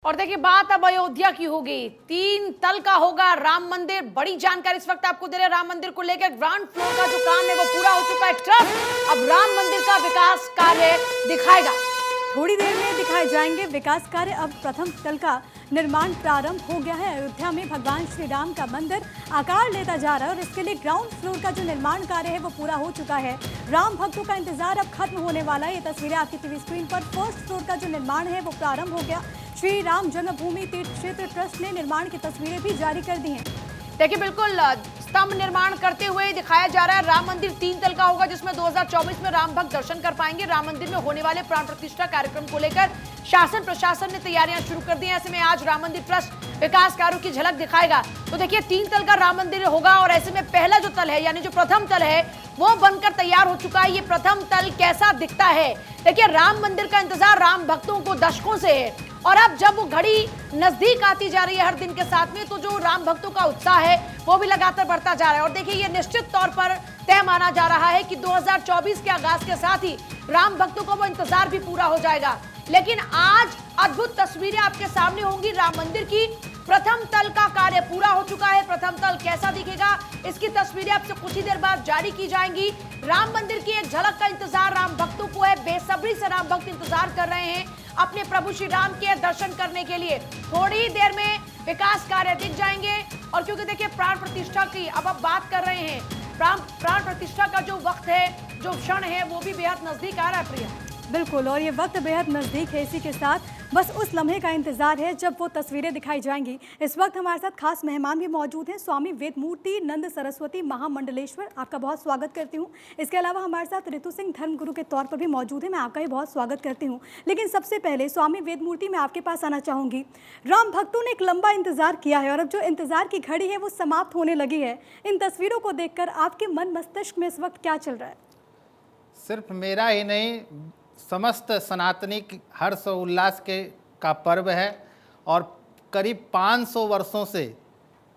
और देखिए बात अब अयोध्या की होगी। 3 तल का होगा राम मंदिर। बड़ी जानकारी इस वक्त आपको दे रहे हैं। राम मंदिर को लेकर ग्राउंड फ्लोर का जो काम है वो पूरा हो चुका है। ट्रस्ट अब राम मंदिर का विकास कार्य दिखाएगा। थोड़ी देर में दिखाए जाएंगे विकास कार्य। अब प्रथम तल का निर्माण प्रारंभ हो गया है। अयोध्या में भगवान श्री राम का मंदिर आकार लेता जा रहा है और इसके लिए ग्राउंड फ्लोर का जो निर्माण कार्य है वो पूरा हो चुका है। राम भक्तों का इंतजार अब खत्म होने वाला है। ये तस्वीरें आपकी टीवी स्क्रीन पर। फर्स्ट फ्लोर का जो निर्माण है वो प्रारंभ हो गया। श्री राम जन्मभूमि तीर्थ क्षेत्र ट्रस्ट ने निर्माण की तस्वीरें भी जारी कर दी हैं। देखिए बिल्कुल स्तंभ निर्माण करते हुए दिखाया जा रहा है। राम मंदिर 3 तल का होगा जिसमें 2024 में राम भक्त दर्शन कर पाएंगे। राम मंदिर में होने वाले प्राण प्रतिष्ठा कार्यक्रम को लेकर शासन प्रशासन ने तैयारियां शुरू कर दी हैं। ऐसे में आज राम मंदिर ट्रस्ट विकास कार्यों की झलक दिखाएगा। तो देखिए 3 तल का राम मंदिर होगा और ऐसे में पहला जो तल है यानी जो प्रथम तल है वो बनकर तैयार हो चुका है। ये प्रथम तल कैसा दिखता है? देखिए राम मंदिर का इंतजार राम भक्तों को दशकों से है और अब जब वो घड़ी नजदीक आती जा रही है हर दिन के साथ में, तो जो राम भक्तों का उत्साह है वो भी लगातार बढ़ता जा रहा है। और देखिए ये निश्चित तौर पर तय माना जा रहा है कि 2024 के आगाज के साथ ही राम भक्तों का वो इंतजार भी पूरा हो जाएगा। लेकिन आज अद्भुत तस्वीरें आपके सामने होंगी। राम मंदिर की प्रथम तल का कार्य पूरा हो चुका है। प्रथम तल कैसा दिखेगा इसकी तस्वीरें आपसे कुछ ही देर बाद जारी की जाएंगी। राम मंदिर की एक झलक का इंतजार राम भक्तों को है। बेसब्री से राम भक्त इंतजार कर रहे हैं अपने प्रभु श्री राम के दर्शन करने के लिए। थोड़ी देर में विकास कार्य दिख जाएंगे और क्योंकि देखिए प्राण प्रतिष्ठा की अब आप बात कर रहे हैं, प्राण प्रतिष्ठा का जो वक्त है, जो क्षण है वो भी बेहद नजदीक आ रहा है प्रिया। बिल्कुल, और ये वक्त बेहद नज़दीक है। इसी के साथ बस उस लम्हे का इंतजार है जब वो तस्वीरें दिखाई जाएंगी। इस वक्त हमारे साथ खास मेहमान भी मौजूद हैं। स्वामी वेदमूर्ति नंद सरस्वती महामंडलेश्वर, आपका बहुत स्वागत करती हूँ। इसके अलावा हमारे साथ ऋतु सिंह धर्मगुरु के तौर पर भी मौजूद है। मैं आपका भी बहुत स्वागत करती हूँ। लेकिन सबसे पहले स्वामी वेदमूर्ति, मैं आपके पास आना चाहूँगी। राम भक्तों ने एक लंबा इंतजार किया है और अब जो इंतजार की घड़ी है वो समाप्त होने लगी है। इन तस्वीरों को देखकर आपके मन मस्तिष्क में इस वक्त क्या चल रहा है? सिर्फ मेरा ही नहीं, समस्त सनातनी हर्ष और उल्लास का पर्व है और करीब 500 वर्षों से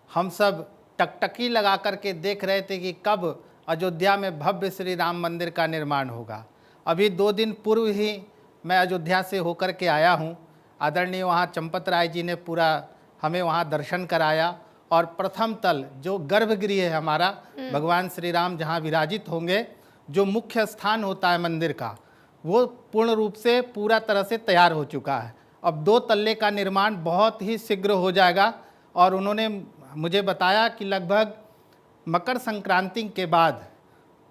हम सब टकटकी लगा करके देख रहे थे कि कब अयोध्या में भव्य श्री राम मंदिर का निर्माण होगा। अभी 2 दिन पूर्व ही मैं अयोध्या से होकर के आया हूँ। आदरणीय वहाँ चंपत राय जी ने पूरा हमें वहाँ दर्शन कराया और प्रथम तल जो गर्भगृह है हमारा, भगवान श्री राम जहाँ विराजित होंगे, जो मुख्य स्थान होता है मंदिर का, वो पूर्ण रूप से पूरा तरह से तैयार हो चुका है। अब 2 तल्ले का निर्माण बहुत ही शीघ्र हो जाएगा और उन्होंने मुझे बताया कि लगभग मकर संक्रांति के बाद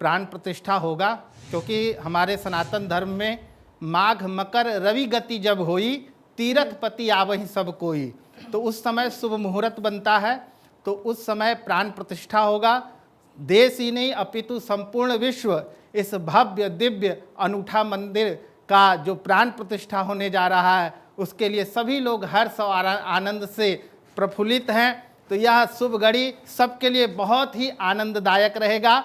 प्राण प्रतिष्ठा होगा, क्योंकि हमारे सनातन धर्म में माघ मकर रवि गति जब हुई, तीरथपति आवहि सब कोई, तो उस समय शुभ मुहूर्त बनता है, तो उस समय प्राण प्रतिष्ठा होगा। देश ही नहीं अपितु संपूर्ण विश्व इस भव्य दिव्य अनूठा मंदिर का जो प्राण प्रतिष्ठा होने जा रहा है उसके लिए सभी लोग हर्ष और आनंद से प्रफुल्लित हैं। तो यह शुभ घड़ी सबके लिए बहुत ही आनंददायक रहेगा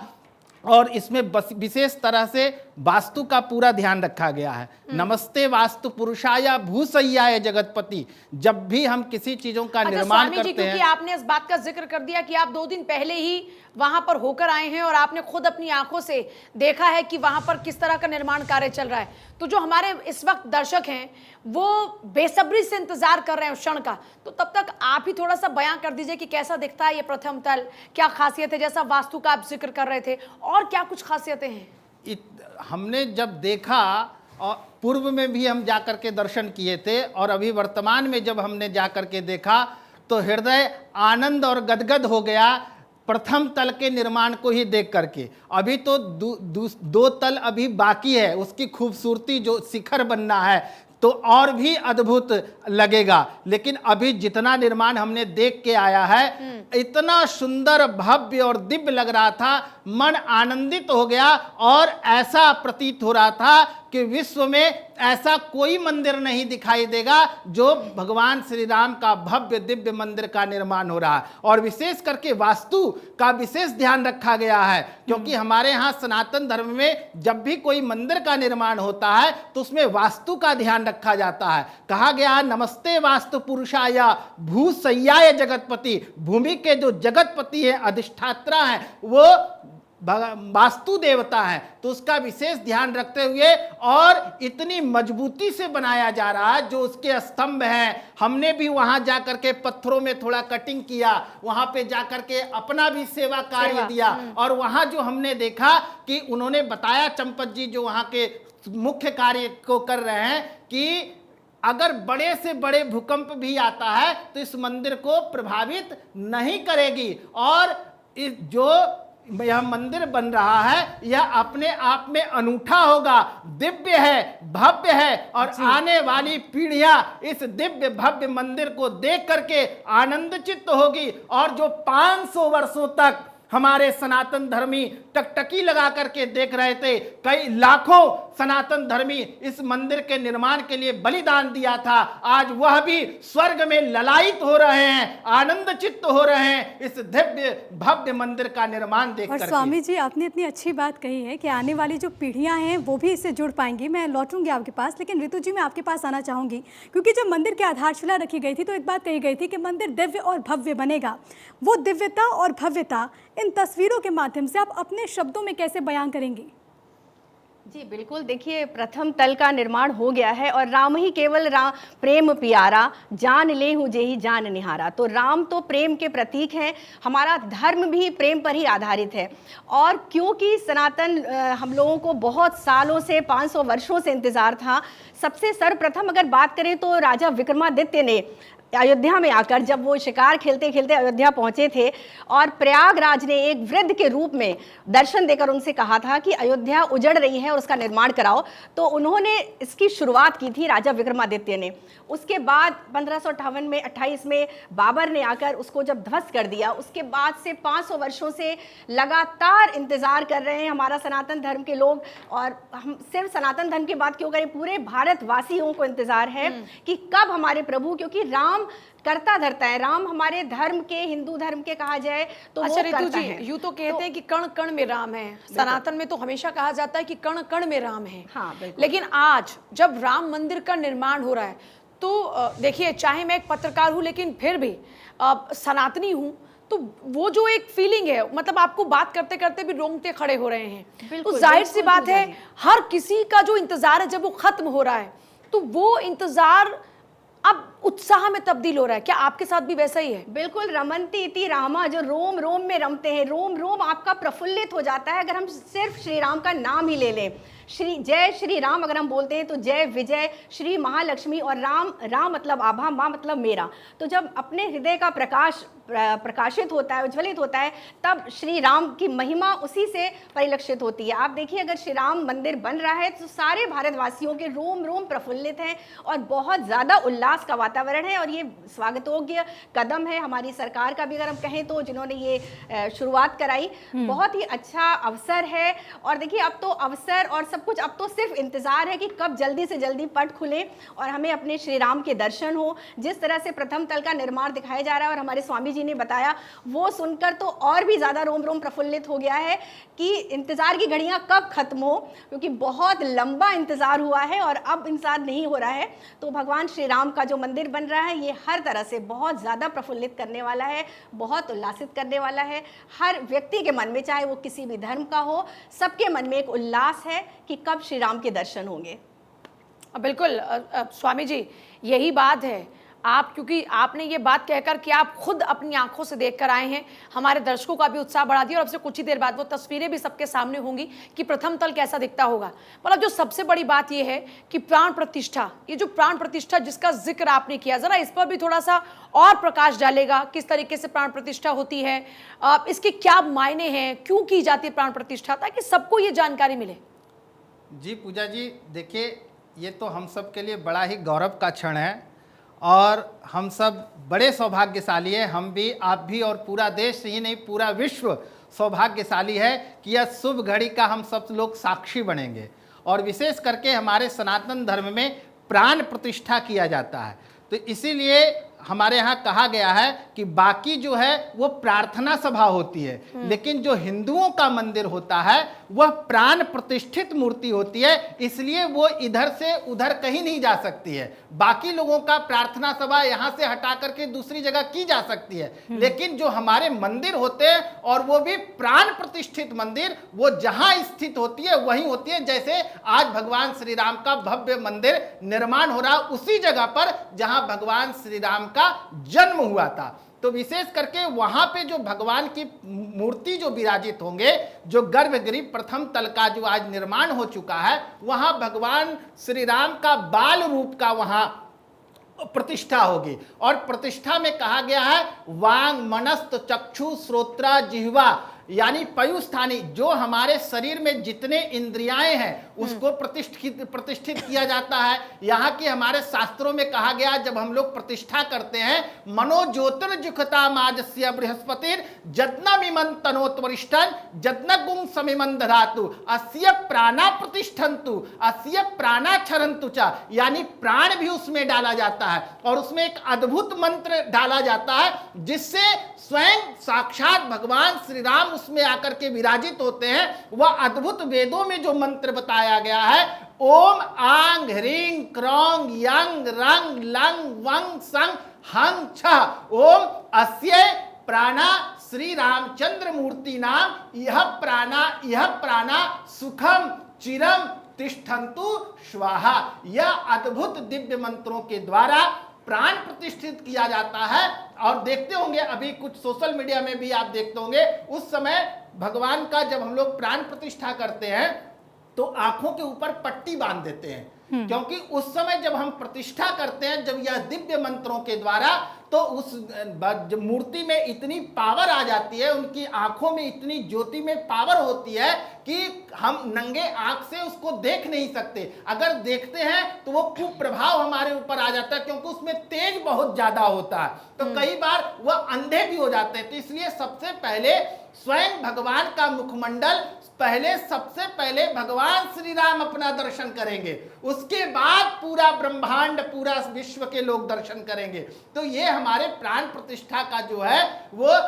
और इसमें विशेष तरह से वास्तु का पूरा ध्यान रखा गया है। नमस्ते वास्तु पुरुषाय भूसय्याय जगतपति। जब भी हम किसी चीजों का निर्माण करते हैं, क्योंकि आपने इस बात का जिक्र कर दिया कि आप 2 दिन पहले ही वहां पर होकर आए हैं और आपने खुद अपनी आंखों से देखा है कि वहां पर किस तरह का निर्माण कार्य चल रहा है, तो जो हमारे इस वक्त दर्शक हैं वो बेसब्री से इंतजार कर रहे हैं उस क्षण का। तो तब तक आप ही थोड़ा सा बयां कर दीजिए कि कैसा दिखता है ये प्रथम तल, क्या खासियत है, जैसा वास्तु का आप जिक्र कर रहे थे, और क्या कुछ खासियतें हैं? हमने जब देखा और पूर्व में भी हम जाकर के दर्शन किए थे और अभी वर्तमान में जब हमने जाकर के देखा तो हृदय आनंद और गदगद हो गया प्रथम तल के निर्माण को ही देख करके। अभी तो 2 तल अभी बाकी है, उसकी खूबसूरती जो शिखर बनना है तो और भी अद्भुत लगेगा। लेकिन अभी जितना निर्माण हमने देख के आया है इतना सुंदर भव्य और दिव्य लग रहा था, मन आनंदित हो गया और ऐसा प्रतीत हो रहा था कि विश्व में ऐसा कोई मंदिर नहीं दिखाई देगा जो भगवान श्री राम का भव्य दिव्य मंदिर का निर्माण हो रहा है। और विशेष करके वास्तु का विशेष ध्यान रखा गया है, क्योंकि हमारे यहाँ सनातन धर्म में जब भी कोई मंदिर का निर्माण होता है तो उसमें वास्तु का ध्यान रखा जाता है। कहा गया है नमस्ते वास्तु पुरुषाय भूसय्याय जगतपति। भूमि के जो जगतपति है, अधिष्ठात्रा है, वो वास्तु देवता है, तो उसका विशेष ध्यान रखते हुए और इतनी मजबूती से बनाया जा रहा है। जो उसके स्तंभ हैं, हमने भी वहां जाकर के पत्थरों में थोड़ा कटिंग किया, वहां पे जाकर के अपना भी सेवा कार्य दिया। और वहां जो हमने देखा कि उन्होंने बताया, चंपत जी जो वहां के मुख्य कार्य को कर रहे हैं, कि अगर बड़े से बड़े भूकंप भी आता है तो इस मंदिर को प्रभावित नहीं करेगी। और इस जो यह मंदिर बन रहा है, यह अपने आप में अनूठा होगा, दिव्य है, भव्य है। और आने वाली पीढ़ियां इस दिव्य भव्य मंदिर को देख करके आनंदचित्त होगी। और जो 500 वर्षों तक हमारे सनातन धर्मी टकटकी लगा करके देख रहे थे, कई लाखों सनातन धर्मी इस मंदिर के निर्माण के लिए बलिदान दिया था, आज वह भी स्वर्ग में ललायित हो रहे हैं, आनंदचित्त हो रहे हैं इस दिव्य भव्य मंदिर का निर्माण देख और करके। स्वामी जी, आपने इतनी अच्छी बात कही है कि आने वाली जो पीढ़ियां हैं वो भी इससे जुड़ पाएंगी। मैं लौटूंगी आपके पास, लेकिन ऋतु जी मैं आपके पास आना चाहूंगी, क्योंकि जब मंदिर की आधारशिला रखी गई थी तो एक बात कही गई थी कि मंदिर दिव्य और भव्य बनेगा। वो दिव्यता और भव्यता इन तस्वीरों के माध्यम से आप अपने शब्दों में कैसे बयां करेंगी? जी बिल्कुल, देखिए प्रथम तल का निर्माण हो गया है और राम ही केवल राम प्रेम प्यारा, जान ले हूँ जे ही जान निहारा। तो राम तो प्रेम के प्रतीक हैं, हमारा धर्म भी प्रेम पर ही आधारित है। और क्योंकि सनातन हम लोगों को बहुत सालों से, 500 वर्षों से इंतज़ार था। सबसे सर्वप्रथम अगर बात करें तो राजा विक्रमादित्य ने अयोध्या में आकर, जब वो शिकार खेलते खेलते अयोध्या पहुंचे थे और प्रयागराज ने एक वृद्ध के रूप में दर्शन देकर उनसे कहा था कि अयोध्या उजड़ रही है और उसका निर्माण कराओ, तो उन्होंने इसकी शुरुआत की थी राजा विक्रमादित्य ने। उसके बाद 1558 में 28 में बाबर ने आकर उसको जब ध्वस्त कर दिया, उसके बाद से 500 वर्षों से लगातार इंतजार कर रहे हैं हमारा सनातन धर्म के लोग। और हम सिर्फ सनातन धर्म की बात क्यों करें, पूरे भारतवासियों को इंतजार है कि कब हमारे प्रभु, क्योंकि राम करता धरता है, राम हमारे धर्म के, हिंदू धर्म के कहा जाए तो अच्छा वो रितु करता जी, है। यूं तो कहते हैं कि कण कण में राम है, सनातन में तो हमेशा कहा जाता है कि कण कण में राम है। हाँ, बिल्कुल। लेकिन आज जब राम मंदिर का निर्माण हो रहा है तो देखिए, चाहे मैं एक पत्रकार हूं लेकिन फिर भी सनातनी हूं, तो वो जो एक फीलिंग है, मतलब आपको बात करते करते भी रोंगटे खड़े हो रहे हैं। बिल्कुल, तो जाहिर सी बिल्कुल बात है, पूजा जी। हर किसी का जो इंतजार है जब वो खत्म हो रहा है तो वो इंतजार अब उत्साह में तब्दील हो रहा है। क्या आपके साथ भी वैसा ही है? बिल्कुल, रमन्ति इति रामा, जो रोम रोम में रमते हैं, रोम रोम आपका प्रफुल्लित हो जाता है अगर हम सिर्फ श्री राम का नाम ही ले लें। जय श्री राम अगर हम बोलते हैं तो जय विजय श्री महालक्ष्मी, और राम, राम मतलब आभा, माँ मतलब मेरा। तो जब अपने हृदय का प्रकाशित होता है, उज्ज्वलित होता है, तब श्री राम की महिमा उसी से परिलक्षित होती है। आप देखिए, अगर श्री राम मंदिर बन रहा है तो सारे भारतवासियों के रोम रोम प्रफुल्लित हैं और बहुत ज़्यादा उल्लास का वातावरण है। और ये स्वागतयोग्य कदम है हमारी सरकार का भी, अगर हम कहें तो, जिन्होंने ये शुरुआत कराई। बहुत ही अच्छा अवसर है। और देखिए, अब तो अवसर और सब कुछ, अब तो सिर्फ इंतजार है कि कब जल्दी से जल्दी पट खुले और हमें अपने श्री राम के दर्शन हो। जिस तरह से प्रथम तल का निर्माण दिखाया जा रहा है और हमारे स्वामी जी ने बताया, वो सुनकर तो और भी ज़्यादा रोम रोम प्रफुल्लित हो गया है कि इंतज़ार की घड़ियां कब खत्म हो, क्योंकि बहुत लंबा इंतज़ार हुआ है और अब इंतज़ार नहीं हो रहा है। तो भगवान श्री राम का जो मंदिर बन रहा है, ये हर तरह से बहुत ज़्यादा प्रफुल्लित करने वाला है, बहुत उल्लासित करने वाला है। हर व्यक्ति के मन में, चाहे वो किसी भी धर्म का हो, सबके मन में एक उल्लास है कि कब श्री राम के दर्शन होंगे। बिल्कुल स्वामी जी, यही बात है। आप, क्योंकि आपने ये बात कहकर कि आप खुद अपनी आंखों से देखकर आए हैं, हमारे दर्शकों का भी उत्साह बढ़ा दिया। और अब से कुछ ही देर बाद वो तस्वीरें भी सबके सामने होंगी कि प्रथम तल कैसा दिखता होगा। मतलब जो सबसे बड़ी बात ये है कि प्राण प्रतिष्ठा, ये जो प्राण प्रतिष्ठा जिसका जिक्र आपने किया, जरा इस पर भी थोड़ा सा और प्रकाश डालेगा, किस तरीके से प्राण प्रतिष्ठा होती है, इसके क्या मायने हैं, क्यों की जाती है प्राण प्रतिष्ठा, ताकि सबको ये जानकारी मिले। जी पूजा जी, देखिए, ये तो हम सब के लिए बड़ा ही गौरव का क्षण है और हम सब बड़े सौभाग्यशाली हैं। हम भी, आप भी, और पूरा देश ही नहीं, पूरा विश्व सौभाग्यशाली है कि यह शुभ घड़ी का हम सब लोग साक्षी बनेंगे। और विशेष करके हमारे सनातन धर्म में प्राण प्रतिष्ठा किया जाता है, तो इसीलिए हमारे यहाँ कहा गया है कि बाकी जो है वो प्रार्थना सभा होती है, लेकिन जो हिंदुओं का मंदिर होता है वह प्राण प्रतिष्ठित मूर्ति होती है, इसलिए वो इधर से उधर कहीं नहीं जा सकती है। बाकी लोगों का प्रार्थना सभा यहाँ से हटा करके दूसरी जगह की जा सकती है, लेकिन जो हमारे मंदिर होते हैं और वो भी प्राण प्रतिष्ठित मंदिर, वो जहां स्थित होती है वहीं होती है। जैसे आज भगवान श्री राम का भव्य मंदिर निर्माण हो रहा है उसी जगह पर जहां भगवान श्री राम का जन्म हुआ था। तो विशेष करके वहां पे जो भगवान की मूर्ति जो विराजित होंगे, जो गर्भगृह प्रथम तल का जो आज निर्माण हो चुका है, वहां भगवान श्री राम का बाल रूप का वहां प्रतिष्ठा होगी। और प्रतिष्ठा में कहा गया है वांग मनस्त चक्षु श्रोत्रा जिह्वा, यानी पयुस्थानी, जो हमारे शरीर में जितने इंद्रियाएं हैं उसको प्रतिष्ठित किया जाता है। यहाँ की हमारे शास्त्रों में कहा गया, जब हम लोग प्रतिष्ठा करते हैं, मनो ज्योतिर्जुखता माजस्य बृहस्पतिर जत्नमिमं तनोत्वरिष्ठन जत्नगुं समिमं दधातु अस्य प्राणा प्रतिष्ठन्तु अस्य प्राणा क्षरन्तु च, यानी प्राण भी उसमें डाला जाता है और उसमें एक अद्भुत मंत्र डाला जाता है जिससे स्वयं साक्षात भगवान श्री राम उसमें आकर के विराजित होते हैं। वह अद्भुत वेदों में जो मंत्र बताया गया है, ओम आंग ह्रीं क्रौंग यंग रंग लंग वंग संग हंग छ ओम अस्य प्राणा श्री रामचंद्र मूर्ति नाम यह प्राणा सुखम चिरम तिष्ठन्तु स्वाहा। यह अद्भुत दिव्य मंत्रों के द्वारा प्राण प्रतिष्ठित किया जाता है। और देखते होंगे अभी कुछ सोशल मीडिया में भी आप देखते होंगे, उस समय भगवान का जब हम लोग प्राण प्रतिष्ठा करते हैं तो आंखों के ऊपर पट्टी बांध देते हैं, क्योंकि उस समय जब हम प्रतिष्ठा करते हैं, जब यह दिव्य मंत्रों के द्वारा, तो उस मूर्ति में इतनी पावर आ जाती है, उनकी आंखों में इतनी ज्योति में पावर होती है कि हम नंगे आंख से उसको देख नहीं सकते। अगर देखते हैं तो वो कुप्रभाव हमारे ऊपर आ जाता है, क्योंकि उसमें तेज बहुत ज्यादा होता है, तो कई बार वह अंधे भी हो जाते हैं। तो इसलिए सबसे पहले स्वयं भगवान का मुखमंडल, सबसे पहले भगवान श्री राम अपना दर्शन करेंगे, उसके बाद पूरा ब्रह्मांड, पूरा विश्व के लोग दर्शन करेंगे। तो ये हमारे प्राण प्रतिष्ठा का जो है वो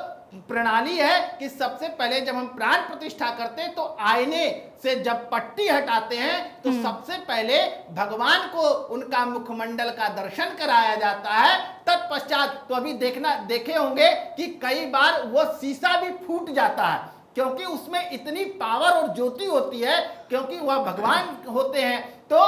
प्रणाली है कि सबसे पहले जब हम प्राण प्रतिष्ठा करते हैं तो आईने से जब पट्टी हटाते हैं तो सबसे पहले भगवान को उनका मुखमंडल का दर्शन कराया जाता है। तत्पश्चात तो अभी देखे होंगे कि कई बार वो शीशा भी फूट जाता है, क्योंकि उसमें इतनी पावर और ज्योति होती है, क्योंकि वह भगवान होते हैं। तो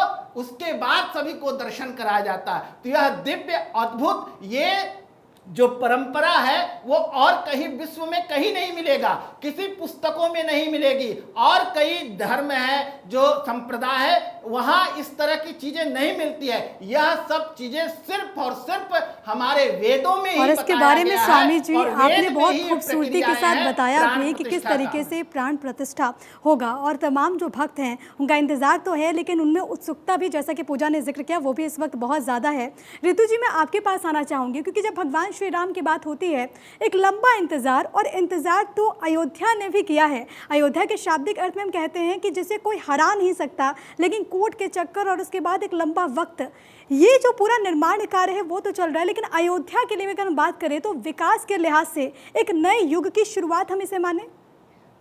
उसके बाद सभी को दर्शन कराया जाता है। तो यह दिव्य अद्भुत ये जो परंपरा है वो और कहीं विश्व में कहीं नहीं मिलेगा, किसी पुस्तकों में नहीं मिलेगी। और कई धर्म है, जो संप्रदाय है, वहां इस तरह की चीजें नहीं मिलती है। यह सब चीजें सिर्फ और सिर्फ हमारे वेदों में ही और इसके बारे में स्वामी जी आपने बहुत ही खूबसूरती के साथ बताया भी कि किस प्रतिष्ठा तरीके से प्राण प्रतिष्ठा होगा। और तमाम जो भक्त हैं उनका इंतजार तो है, लेकिन उनमें उत्सुकता भी, जैसा कि पूजा ने जिक्र किया, वो भी इस वक्त बहुत ज़्यादा है। ऋतु जी, मैं आपके पास आना चाहूँगी, क्योंकि जब भगवान श्री राम की बात होती है, एक लंबा इंतजार, और इंतजार तो अयोध्या ने भी किया है। अयोध्या के शाब्दिक अर्थ में हम कहते हैं कि जिसे कोई हरा नहीं सकता, लेकिन कोर्ट के चक्कर और उसके बाद एक लंबा वक्त, ये जो पूरा निर्माण कार्य है वो तो चल रहा है। लेकिन अयोध्या के लिए अगर हम बात करें तो विकास के लिहाज से एक नए युग की शुरुआत हम इसे माने।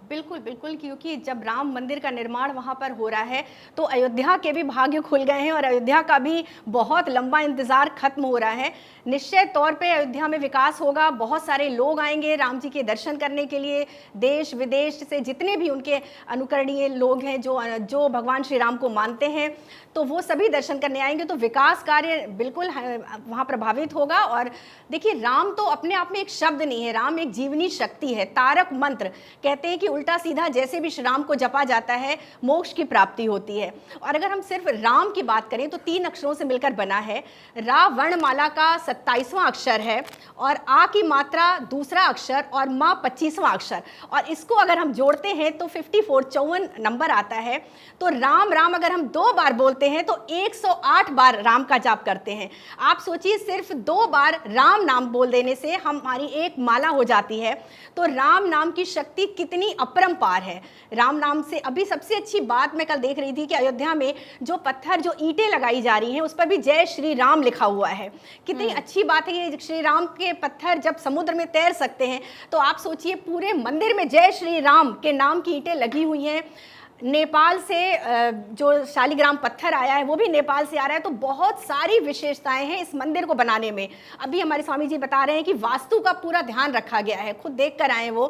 बिल्कुल बिल्कुल, क्योंकि जब राम मंदिर का निर्माण वहाँ पर हो रहा है तो अयोध्या के भी भाग्य खुल गए हैं और अयोध्या का भी बहुत लंबा इंतज़ार खत्म हो रहा है। निश्चित तौर पे अयोध्या में विकास होगा, बहुत सारे लोग आएंगे राम जी के दर्शन करने के लिए, देश विदेश से जितने भी उनके अनुकरणीय लोग हैं जो भगवान श्री राम को मानते हैं, तो वो सभी दर्शन करने आएंगे। तो विकास कार्य बिल्कुल वहाँ प्रभावित होगा। और देखिए, राम तो अपने आप में एक शब्द नहीं है, राम एक जीवनी शक्ति है, तारक मंत्र। कहते हैं कि उल्टा सीधा जैसे भी श्री राम को जपा जाता है मोक्ष की प्राप्ति होती है। और अगर हम सिर्फ राम की बात करें तो 3 अक्षरों से मिलकर बना है। रा वर्णमाला का 27वां अक्षर है और आ की मात्रा दूसरा अक्षर और माँ 25वां अक्षर, और इसको अगर हम जोड़ते हैं तो 54 नंबर आता है। तो राम राम अगर हम 2 बार बोलते हैं तो 108 बार राम का जाप करते हैं। आप सोचिए, सिर्फ 2 बार राम नाम बोल देने से हमारी एक माला हो जाती है। तो राम नाम की शक्ति कितनी अपरंपार है। राम नाम से अभी सबसे अच्छी बात मैं कल देख रही थी कि अयोध्या में जो पत्थर, जो ईंटें लगाई जा रही हैं, उस पर भी जय श्री राम लिखा हुआ है। कितनी अच्छी बात है ये। श्री राम के पत्थर जब समुद्र में तैर सकते हैं, तो आप सोचिए पूरे मंदिर में जय श्री राम के नाम की ईंटें लगी हुई हैं। नेपाल से जो शालिग्राम पत्थर आया है वो भी नेपाल से आ रहा है। तो बहुत सारी विशेषताएं हैं इस मंदिर को बनाने में। अभी हमारे स्वामी जी बता रहे हैं कि वास्तु का पूरा ध्यान रखा गया है, खुद देख कर आए वो।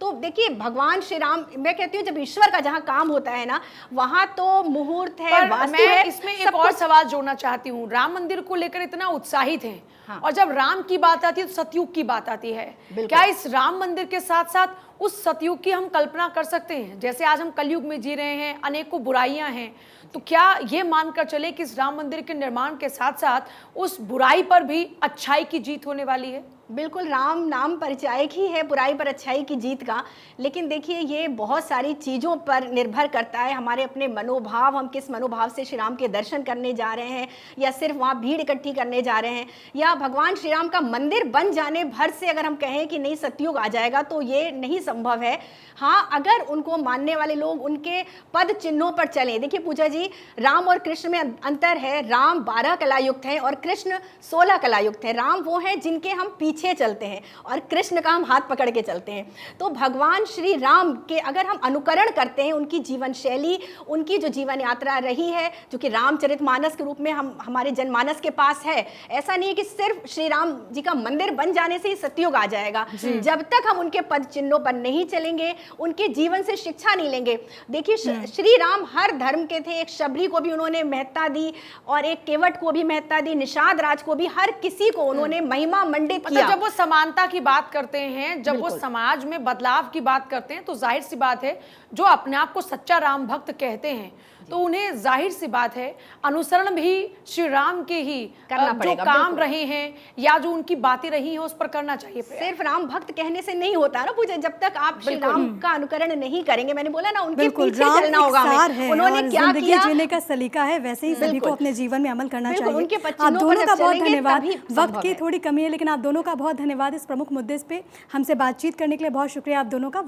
तो देखिए भगवान श्री राम, मैं कहती हूँ जब ईश्वर का जहाँ काम होता है ना, वहाँ तो मुहूर्त है, पर वास्तु मैं है, इसमें सब एक और कुछ। सवाल जोड़ना चाहती हूँ। राम मंदिर को लेकर इतना उत्साहित हैं, हाँ। और जब राम की बात आती है तो सतयुग की बात आती है। बिल्कुल। क्या इस राम मंदिर के साथ साथ उस सतयुग की हम कल्पना कर सकते हैं? जैसे आज हम कलयुग में जी रहे हैं, अनेकों बुराइयां हैं, तो क्या ये मानकर चले कि इस राम मंदिर के निर्माण के साथ साथ उस बुराई पर भी अच्छाई की जीत होने वाली है? बिल्कुल, राम नाम परिचायक ही है बुराई पर अच्छाई की जीत का। लेकिन देखिए ये बहुत सारी चीज़ों पर निर्भर करता है, हमारे अपने मनोभाव, हम किस मनोभाव से श्री राम के दर्शन करने जा रहे हैं, या सिर्फ वहाँ भीड़ इकट्ठी करने जा रहे हैं, या भगवान श्री राम का मंदिर बन जाने भर से अगर हम कहें कि नहीं सतयुग आ जाएगा, तो ये नहीं संभव है। हाँ, अगर उनको मानने वाले लोग उनके पद चिन्हों पर चलें। देखिए पूजा जी, राम और कृष्ण में अंतर है। राम 12 कलायुक्त हैं और कृष्ण 16 कलायुक्त हैं। राम वो हैं जिनके हम पीछे चलते हैं और कृष्ण का हम हाथ पकड़ के चलते हैं। तो भगवान श्री राम के अगर हम अनुकरण करते हैं, उनकी जीवन शैली, उनकी जो जीवन यात्रा रही है, जो कि रामचरितमानस के रूप में हम हमारे जनमानस के पास है, ऐसा नहीं है कि सिर्फ श्री राम जी का मंदिर बन जाने से ही सतयुग आ जाएगा। जब तक हम उनके पद चिन्हों पर नहीं चलेंगे, उनके जीवन से शिक्षा नहीं लेंगे। देखिए श्री राम हर धर्म के थे। एक शबरी को भी उन्होंने महत्ता दी और एक केवट को भी महत्ता दी, निषाद राज को भी, हर किसी को उन्होंने महिमा मंडित किया। जब वो समानता की बात करते हैं, जब वो समाज में बदलाव की बात करते हैं, तो जाहिर सी बात है जो अपने आप को सच्चा राम भक्त कहते हैं, तो उन्हें जाहिर सी बात है अनुसरण भी श्री राम के ही करना जो पड़ेगा, काम बिल्कुल। रहे हैं या जो उनकी बातें रही हैं उस पर करना चाहिए। सिर्फ राम भक्त कहने से नहीं होता ना पूजा, जब तक आप श्री राम का अनुकरण नहीं करेंगे, मैंने बोला ना, उनके बिल्कुल, पीछे राम चलना एक होगा सार हमें। है उन्होंने और क्या जिंदगी किया, जीने का सलीका है, वैसे ही सभी को बिल्कुल। अपने जीवन में अमल करना बिल्कुल, चाहिए। उनके पद आप चिन्हों पर दोनों जब का बहुत चलेंगे धन्यवाद। तभी वक्त संभव की है। थोड़ी कमी है, लेकिन आप दोनों का बहुत धन्यवाद इस प्रमुख मुद्दे पे हमसे बातचीत करने के लिए। बहुत शुक्रिया आप दोनों का।